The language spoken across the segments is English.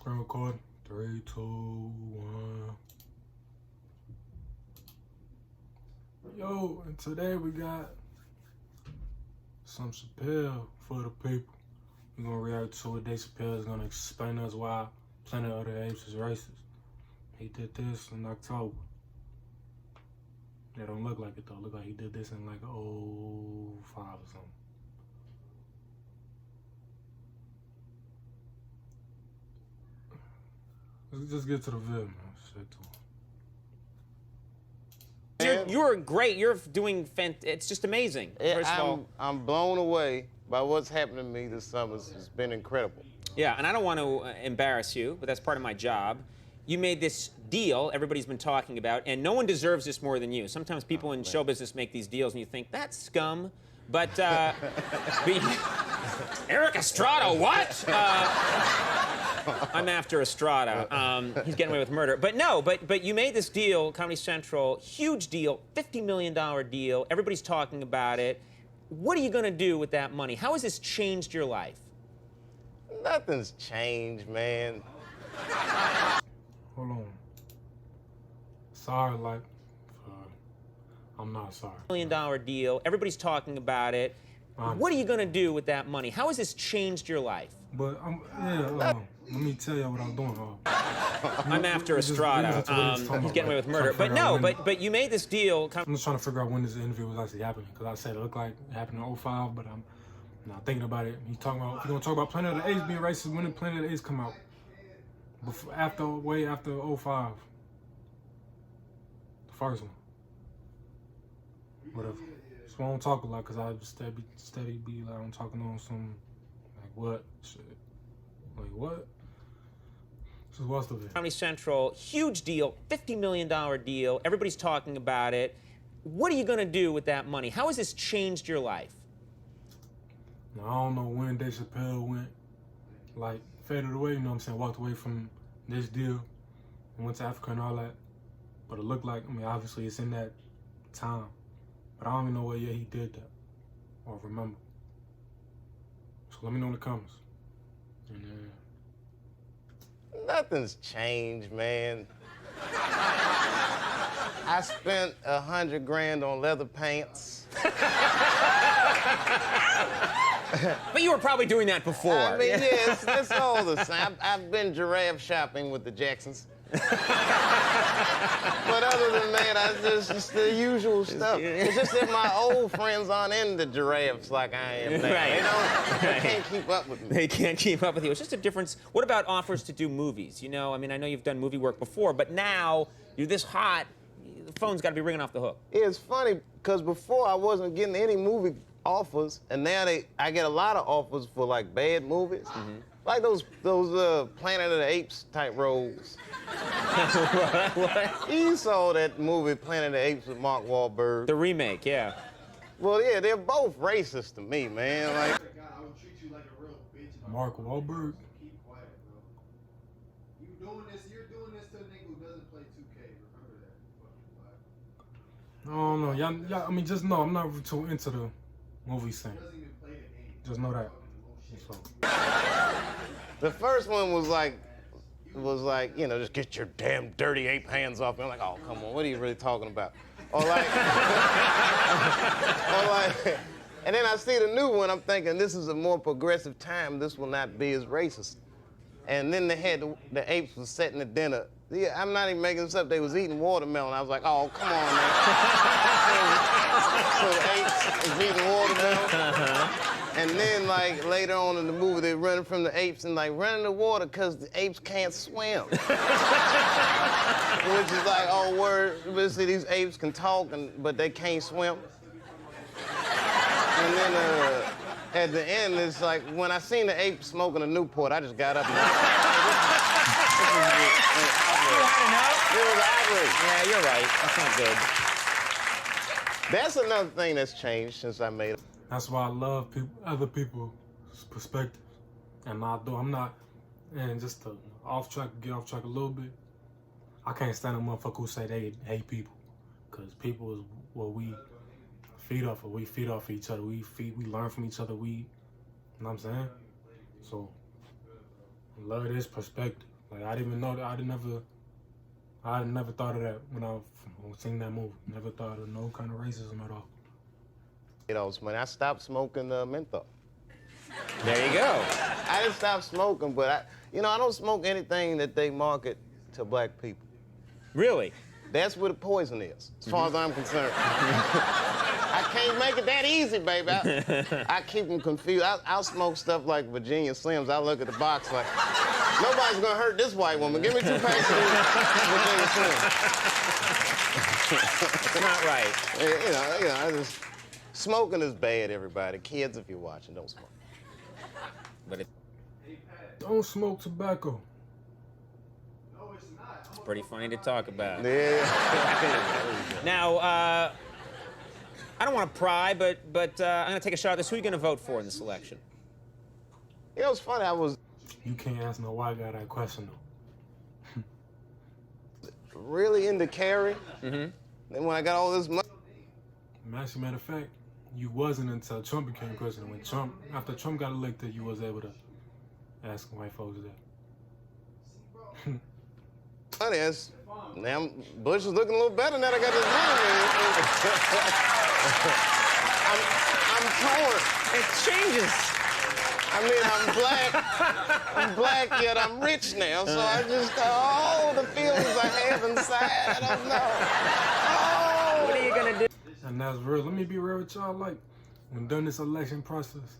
Screen recording. 3, 2, 1. Yo, and today we got some Chapelle for the people. We're gonna react to it. Dave Chapelle is gonna explain to us why Planet of the Apes is racist. He did this in October. That don't look like it though. Look like he did this in like 05 or something. Let's just get to the video, man. Straight to it. You're great. You're doing it's just amazing. First of all, I'm blown away by what's happened to me this summer. It's been incredible. yeah, and I don't want to embarrass you, but that's part of my job. You made this deal everybody's been talking about, and no one deserves this more than you. Sometimes people in show business make these deals, and you think, that's scum. But, Eric Estrada, what? I'm after Estrada. He's getting away with murder. But no, but you made this deal, Comedy Central, huge deal, $50 million deal. Everybody's talking about it. What are you going to do with that money? How has this changed your life? Nothing's changed, man. Hold on. Sorry, like, I'm not sorry. $1 million deal. Everybody's talking about it. What are you going to do with that money? How has this changed your life? But let me tell you what I'm doing. I'm after Estrada. He's getting away with murder. But no, but you made this deal. I'm just trying to figure out when this interview was actually happening, because I said it looked like it happened in 05, but I'm not thinking about it. He's talking about, if you're gonna talk about Planet of the Apes being racist, when did Planet of the Apes come out? Before, way after 05. The first one. Whatever. So I don't talk a lot, because I just steady be like, I'm talking on some, like, what? Shit. Like, what? So what's the video? Comedy Central, huge deal, $50 million deal. Everybody's talking about it. What are you going to do with that money? How has this changed your life? Now, I don't know when Dave Chapelle went, like, faded away, you know what I'm saying, walked away from this deal and went to Africa and all that. But it looked like, I mean, obviously it's in that time. But I don't even know what year he did that or remember. So let me know in the comments. And then... Nothing's changed, man. I spent $100 grand on leather pants. But you were probably doing that before. I mean, yeah, it's all the same. I've been giraffe shopping with the Jacksons. But other than that, it's the usual stuff. It's just that my old friends aren't into giraffes like I am now. Right. They can't keep up with me. They can't keep up with you. It's just a difference. What about offers to do movies? You know, I mean, I know you've done movie work before, but now you're this hot, the phone's got to be ringing off the hook. It's funny, because before I wasn't getting any movie offers, and now I get a lot of offers for, like, bad movies. Mm-hmm. Like those Planet of the Apes type roles. What? You saw that movie Planet of the Apes with Mark Wahlberg. The remake, yeah. Well, yeah, they're both racist to me, man. Like, God, I would treat you like a real bitch. Mark Wahlberg? Keep quiet, bro. You're doing this to a nigga who doesn't play 2K. Remember that. Fucking quiet. I don't know. Y'all, I mean, just know I'm not too into the movie scene. He doesn't even play the game. Just know that. So. the first one was like, you know, just get your damn dirty ape hands off me. I'm like, oh, come on, what are you really talking about? Or like, and then I see the new one, I'm thinking this is a more progressive time, this will not be as racist. And then they had the apes was setting the dinner. Yeah, I'm not even making this up, they was eating watermelon. I was like, oh, come on, man. So the apes was eating watermelon. And then, like, later on in the movie, they're running from the apes and, like, running the water because the apes can't swim. Which is like, oh, word, see, these apes can talk, but they can't swim. And then at the end, it's like, when I seen the ape smoking a Newport, I just got up and... You had enough? It was outrage. Yeah, you're right. That's not good. That's another thing that's changed since I made it. That's why I love other people's perspectives. And I'm not, and just to get off track a little bit, I can't stand a motherfucker who say they hate people. Because people is what we feed off of. We feed off of each other. We learn from each other. You know what I'm saying? So, I love this perspective. Like I didn't even know that. I never thought of that when I was seeing that movie. Never thought of no kind of racism at all. You know, when I stopped smoking menthol. There you go. I didn't stop smoking, but I don't smoke anything that they market to black people. Really? That's where the poison is, as far as I'm concerned. I can't make it that easy, baby. I keep them confused. I'll smoke stuff like Virginia Slims. I look at the box like, nobody's gonna hurt this white woman. Give me 2 packs of Virginia Slims. It's not right. Smoking is bad, everybody. Kids, if you're watching, don't smoke. But Don't smoke tobacco. No, it's not. it's pretty funny to talk about. Yeah. Now, I don't want to pry, but I'm going to take a shot at this. Who are you going to vote for in this election? You know, it's funny. I was You can't ask no white guy that question though. really into Kerry. Mm-hmm. Then when I got all this money. As a matter of fact, you wasn't until Trump became president. After Trump got elected, you was able to ask white folks that. Funny, now Bush is looking a little better now that I got this money. I'm torn. It changes. I mean, I'm black, yet I'm rich now. So I just, the feelings I have inside, I don't know. What are you going to do? And that's real. Let me be real with y'all. Like, when during this election process,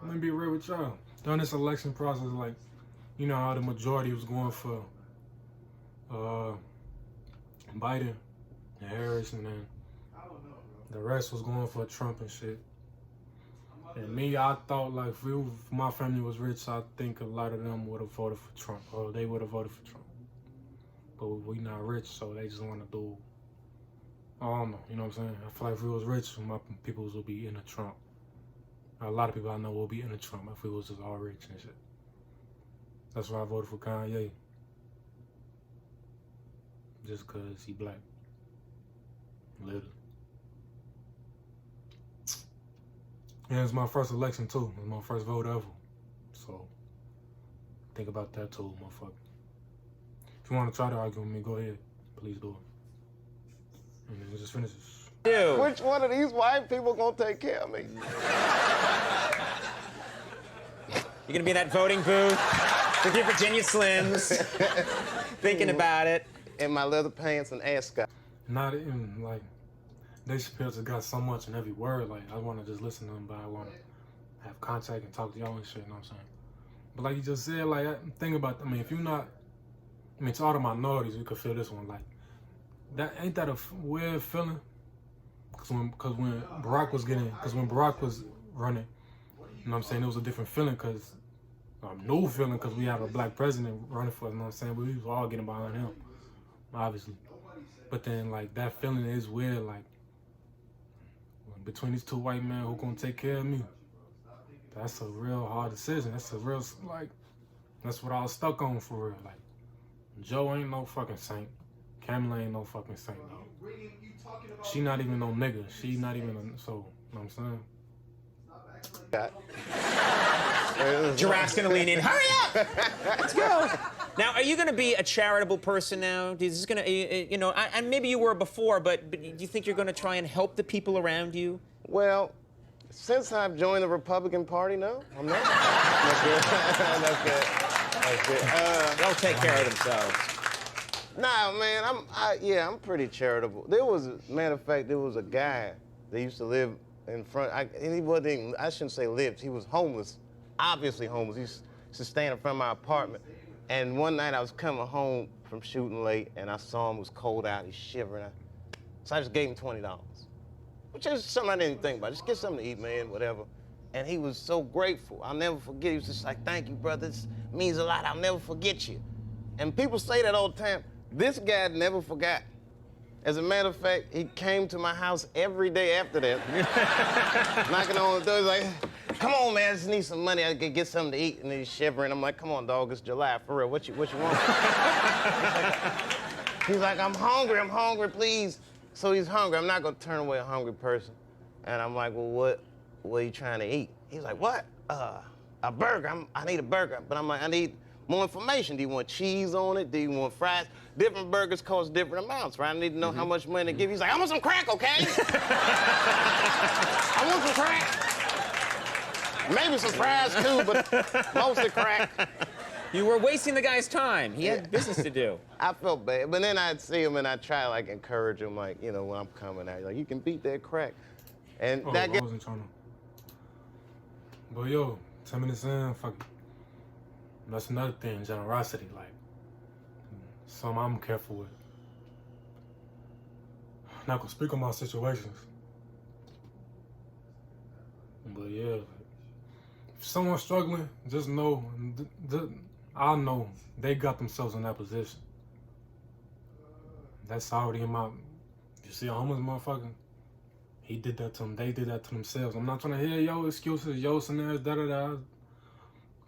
let me be real with y'all. During this election process, like, you know how the majority was going for Biden and Harris, and then the rest was going for Trump and shit. And me, I thought like if my family was rich, I think a lot of them would have voted for Trump, or they would have voted for Trump. But we not rich, so they just want to do. I don't know, you know what I'm saying? I feel like if we was rich, my people would be into Trump. A lot of people I know will be into Trump if we was just all rich and shit. That's why I voted for Kanye. Just cause he black. Literally. And it's my first election too. It's my first vote ever. So think about that too, motherfucker. If you want to try to argue with me, go ahead. Please do it. And then just finish this. Do. Which one of these white people gonna take care of me? You're gonna be in that voting booth with your Virginia Slims, thinking about it. In my leather pants and ascot. Not even like Dave Chappelle just got so much in every word. Like I want to just listen to him, but I want to have contact and talk to y'all and shit. You know what I'm saying? But like you just said, like think about. I mean, if you're not, I mean, to all the minorities, we could feel this one. Like that ain't that a weird feeling? Cause when Barack was running, you know what I'm saying, it was a different feeling. Cause new feeling, cause we have a black president running for us. You know what I'm saying? But we was all getting behind him, obviously. But then like that feeling is weird. Like between these two white men who gonna take care of me, that's a real hard decision. That's a real that's what I was stuck on for real. Like Joe ain't no fucking saint. Kamala ain't no fucking saint, though. She not even no nigga. She not even so, you know what I'm saying? Giraffe's gonna lean in. Hurry up! Let's go. Now, are you gonna be a charitable person now? Is this gonna, you know, and maybe you were before, but do you think you're gonna try and help the people around you? Well, since I've joined the Republican Party, no, I'm not. That's good. That's good. They'll take care of themselves. Nah, man, I'm pretty charitable. Matter of fact, there was a guy that used to live in front, and he wasn't, I shouldn't say lived, he was homeless, obviously homeless. He used to stand in front of my apartment. And one night I was coming home from shooting late, and I saw him, it was cold out, he's shivering. So I just gave him $20, which is something I didn't think about. Just get something to eat, man, whatever. And he was so grateful. I'll never forget. He was just like, thank you, brother. This means a lot. I'll never forget you. And people say that all the time. This guy never forgot. As a matter of fact, he came to my house every day after that, knocking on the door. He's like, come on, man, I just need some money. I could get something to eat. And he's shivering. I'm like, come on, dog, it's July, for real. What you want? He's like, I'm hungry, please. So he's hungry. I'm not gonna turn away a hungry person. And I'm like, well, what are you trying to eat? He's like, what? A burger. I need a burger. But I'm like, I need more information. Do you want cheese on it? Do you want fries? Different burgers cost different amounts, right? I need to know how much money to give you. He's like, I want some crack, okay? I want some crack. Maybe some fries too, but mostly crack. You were wasting the guy's time. He had business to do. I felt bad, but then I'd see him and I'd try to like encourage him, like, you know, when I'm coming out, like, you can beat that crack. And Oh, that I wasn't trying to. But yo, 10 minutes in, fuck. That's another thing, generosity. Like, something I'm careful with. Not gonna speak on my situations. But yeah, if someone's struggling, just know, I know they got themselves in that position. That's already in my. You see a homeless motherfucker? He did that to them. They did that to themselves. I'm not trying to hear your excuses, your scenarios, da-da-da.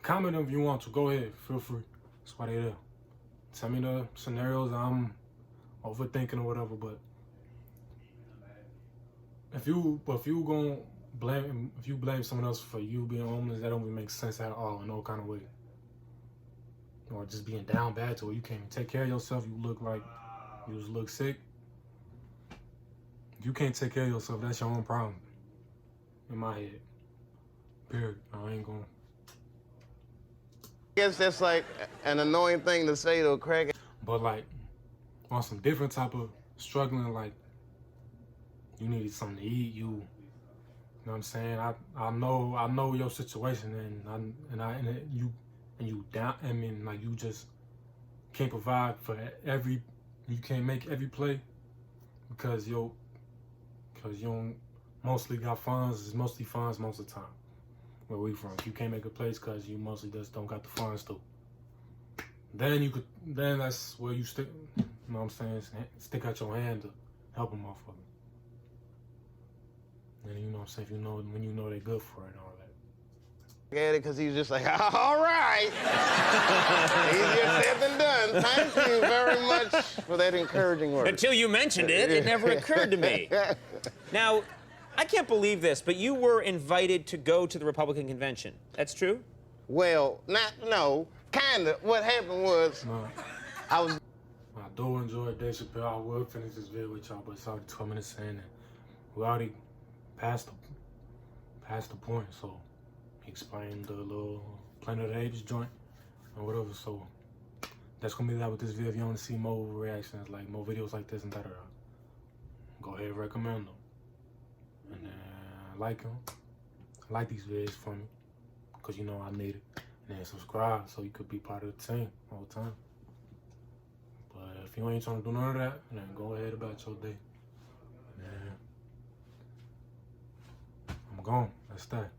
Comment if you want to. Go ahead. Feel free. That's why they there. Tell me the scenarios I'm overthinking or whatever, but if you gonna blame, if you blame someone else for you being homeless, that don't even make sense at all in no kind of way. Or just being down bad to where you can't even take care of yourself. You look like you just look sick. If you can't take care of yourself, that's your own problem. In my head. Period. I ain't gonna. I guess that's like an annoying thing to say to a crack. But like, on some different type of struggling, like, you needed something to eat, you know what I'm saying? I know your situation, and you down. I mean, like, you just can't provide for you can't make every play because you don't mostly got funds. It's mostly funds most of the time. Where we from? You can't make a place because you mostly just don't got the funds to. Then that's where you stick. You know what I'm saying? Stick out your hand to help a motherfucker. And you know what I'm saying? When you know they're good for it and all that. At it because he was just like, all right. Easier said than done. Thank you very much for that encouraging word. Until you mentioned it, it never occurred to me. Now, I can't believe this, but you were invited to go to the Republican convention. That's true? Well, no, kind of. What happened was, No, I was. I do enjoy Dave Chapelle. I will finish this video with y'all, but it's already 12 minutes in, and we already passed the point. So he explained the little Planet of the Apes joint or whatever. So that's gonna be that with this video. If you want to see more reactions, like more videos like this and that, go ahead and recommend them. And then like them. Like these videos for me, because you know I need it. And then subscribe so you could be part of the team all the time. But if you ain't trying to do none of that, then go ahead about your day. And I'm gone. That's that.